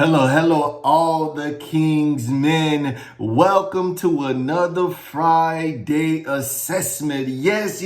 Hello, all the King's men. Welcome to another Friday assessment. Yes.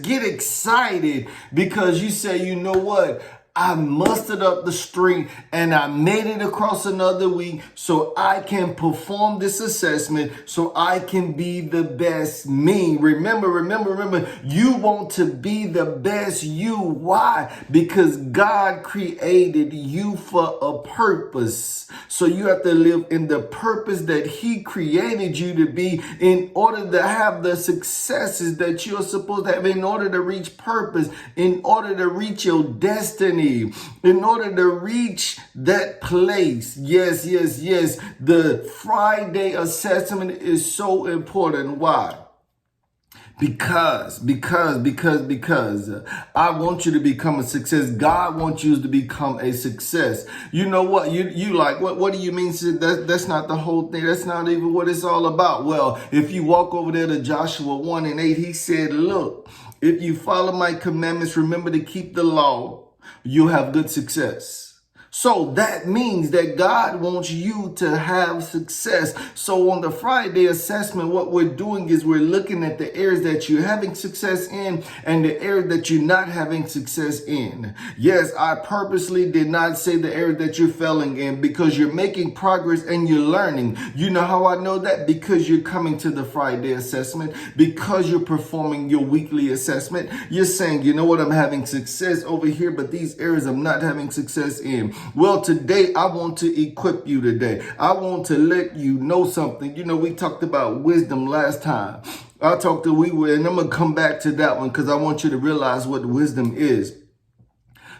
Get excited because you say, you know what? I mustered up the strength and I made it across another week so I can perform this assessment so I can be the best me. Remember, you want to be the best you. Why? Because God created you for a purpose. So you have to live in the purpose that He created you to be in order to have the successes that you're supposed to have, in order to reach purpose, in order to reach your destiny. In order to reach that place. Yes. The Friday assessment is so important. Why? Because I want you to become a success. God wants you to become a success. You know what? You like, what do you mean? That's not the whole thing. That's not even what it's all about. Well, if you walk over there to Joshua 1:8, he said, look, if you follow my commandments, remember to keep the law, you'll have good success. So that means that God wants you to have success. So on the Friday assessment, what we're doing is we're looking at the areas that you're having success in and the areas that you're not having success in. Yes, I purposely did not say the area that you're failing in because you're making progress and you're learning. You know how I know that? Because you're coming to the Friday assessment, because you're performing your weekly assessment. You're saying, you know what, I'm having success over here, but these areas I'm not having success in. Well, today I want to equip you today. I want to let you know something. You know, we talked about wisdom last time. And I'm going to come back to that one because I want you to realize what wisdom is.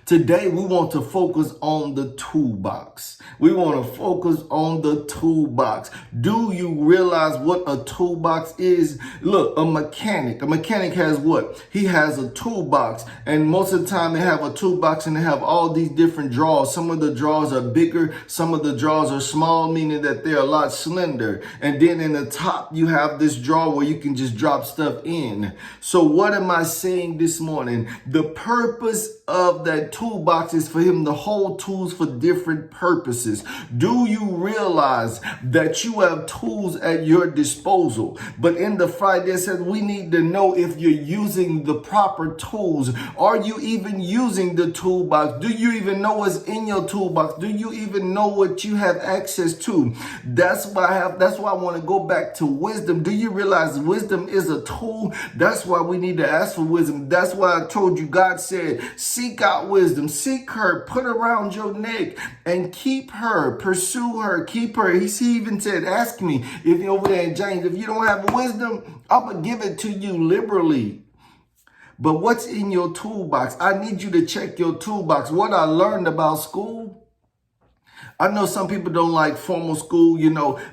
Today, we want to focus on the toolbox. We want to focus on the toolbox. Do you realize what a toolbox is? Look, a mechanic has what? He has a toolbox. And most of the time they have a toolbox and they have all these different drawers. Some of the drawers are bigger. Some of the drawers are small, meaning that they're a lot slender. And then in the top, you have this drawer where you can just drop stuff in. So what am I saying this morning? The purpose of that toolbox is for him to hold tools for different purposes. Do you realize that you have tools at your disposal? But in the Friday said we need to know if you're using the proper tools. Are you even using the toolbox? Do you even know what's in your toolbox? Do you even know what you have access to? That's why I want to go back to wisdom. Do you realize wisdom is a tool? That's why we need to ask for wisdom. That's why I told you God said, seek out wisdom, seek her, put her around your neck and keep her, pursue her, keep her. He even said, ask me if you're over there in James, if you don't have wisdom, I'm going to give it to you liberally. But what's in your toolbox? I need you to check your toolbox. What I learned about school, I know some people don't like formal school,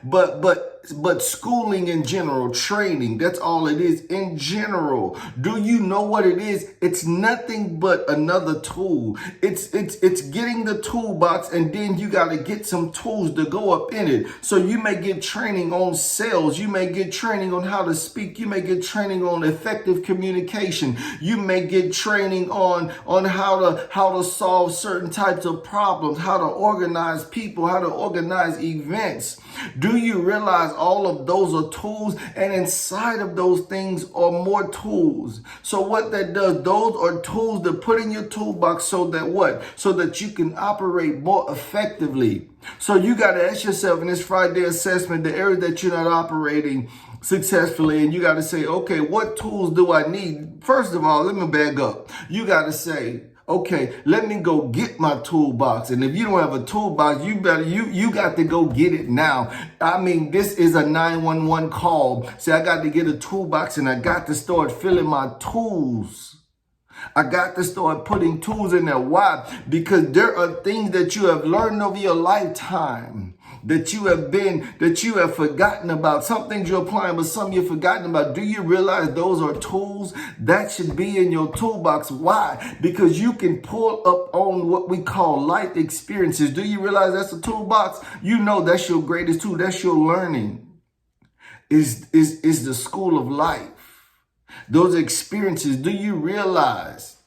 but schooling in general, training, that's all it is in general. Do you know what it is? It's nothing but another tool. It's getting the toolbox, and then you got to get some tools to go up in it. So you may get training on sales. You may get training on how to speak. You may get training on effective communication. You may get training on how to solve certain types of problems, how to organize people, how to organize events. Do you realize all of those are tools, and inside of those things are more tools? So what that does, those are tools to put in your toolbox so that what? So that you can operate more effectively. So you got to ask yourself in this Friday assessment, the area that you're not operating successfully, and you got to say, okay, what tools do I need? First of all, let me back up. You got to say, okay, let me go get my toolbox. And if you don't have a toolbox, you got to go get it now. I mean, this is a 911 call. Say, I got to get a toolbox and I got to start filling my tools. I got to start putting tools in there. Why? Because there are things that you have learned over your lifetime that you have forgotten about. Some things you're applying, but some you've forgotten about. Do you realize those are tools that should be in your toolbox? Why? Because you can pull up on what we call life experiences. Do you realize that's a toolbox? You know that's your greatest tool. That's your learning. Is the school of life. Those experiences, do you realize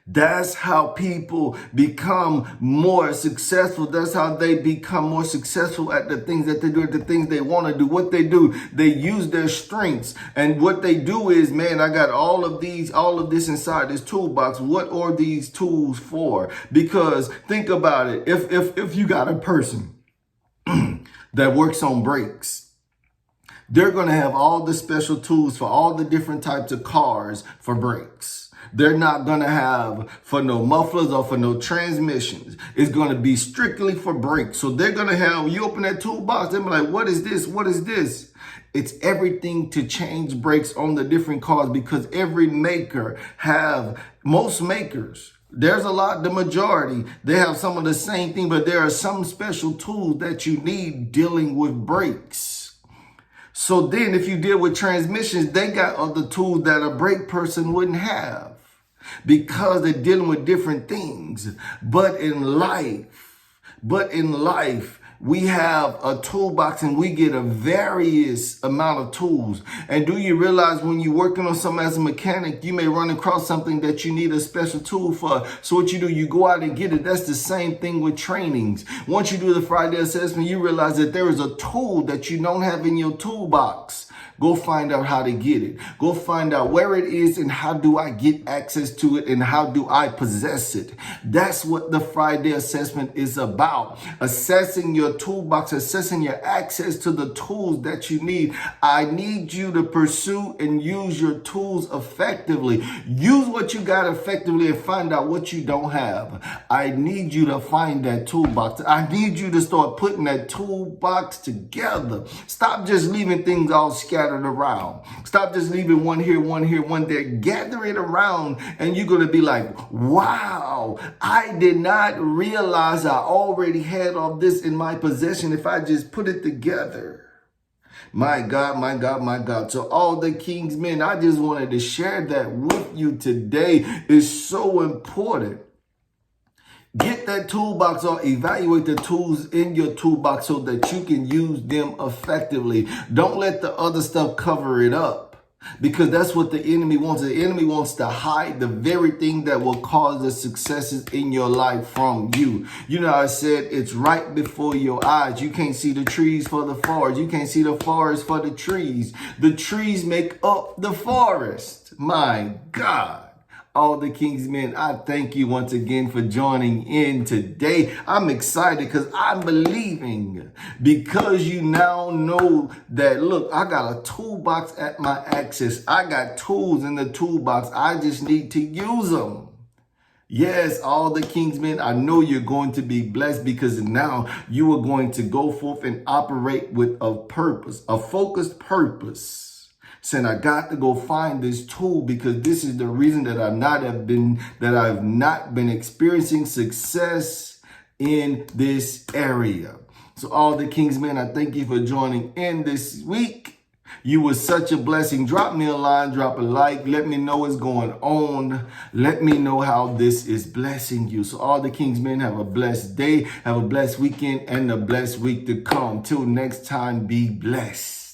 That's how people become more successful. That's how they become more successful at the things that they do, at the things they want to do. What they do, they use their strengths. And what they do is, man, I got all of this inside this toolbox. What are these tools for? Because think about it. If you got a person that works on brakes, they're going to have all the special tools for all the different types of cars for brakes. They're not going to have for no mufflers or for no transmissions. It's going to be strictly for brakes. So they're going to have, you open that toolbox, they'll be like, what is this? What is this? It's everything to change brakes on the different cars, because every maker most makers, there's a lot, the majority, they have some of the same thing, but there are some special tools that you need dealing with brakes. So then if you deal with transmissions, they got other tools that a brake person wouldn't have, because they're dealing with different things. But in life, we have a toolbox and we get a various amount of tools. And do you realize when you're working on something as a mechanic, you may run across something that you need a special tool for. So what you do, you go out and get it. That's the same thing with trainings. Once you do the Friday assessment, you realize that there is a tool that you don't have in your toolbox. Go find out how to get it. Go find out where it is and how do I get access to it and how do I possess it. That's what the Friday assessment is about. Assessing your toolbox, assessing your access to the tools that you need. I need you to pursue and use your tools effectively. Use what you got effectively and find out what you don't have. I need you to find that toolbox. I need you to start putting that toolbox together. Stop just leaving things all scattered around. Stop just leaving one here, one there. Gather it around and you're going to be like, wow, I did not realize I already had all this in my possession if I just put it together. My God, my God, my God. So all the King's men, I just wanted to share that with you today. It's so important. Get that toolbox or evaluate the tools in your toolbox so that you can use them effectively. Don't let the other stuff cover it up, because that's what the enemy wants. The enemy wants to hide the very thing that will cause the successes in your life from you. You know, I said it's right before your eyes. You can't see the trees for the forest. You can't see the forest for the trees. The trees make up the forest. My God. All the King's men, I thank you once again for joining in today. I'm excited because I'm believing, because you now know that, look, I got a toolbox at my access. I got tools in the toolbox. I just need to use them. Yes, all the King's men, I know you're going to be blessed, because now you are going to go forth and operate with a purpose, a focused purpose. Saying, I got to go find this tool, because this is the reason that I've not been experiencing success in this area. So all the King's men, I thank you for joining in this week. You were such a blessing. Drop me a line, drop a like. Let me know what's going on. Let me know how this is blessing you. So all the King's men, have a blessed day, have a blessed weekend, and a blessed week to come. Till next time, be blessed.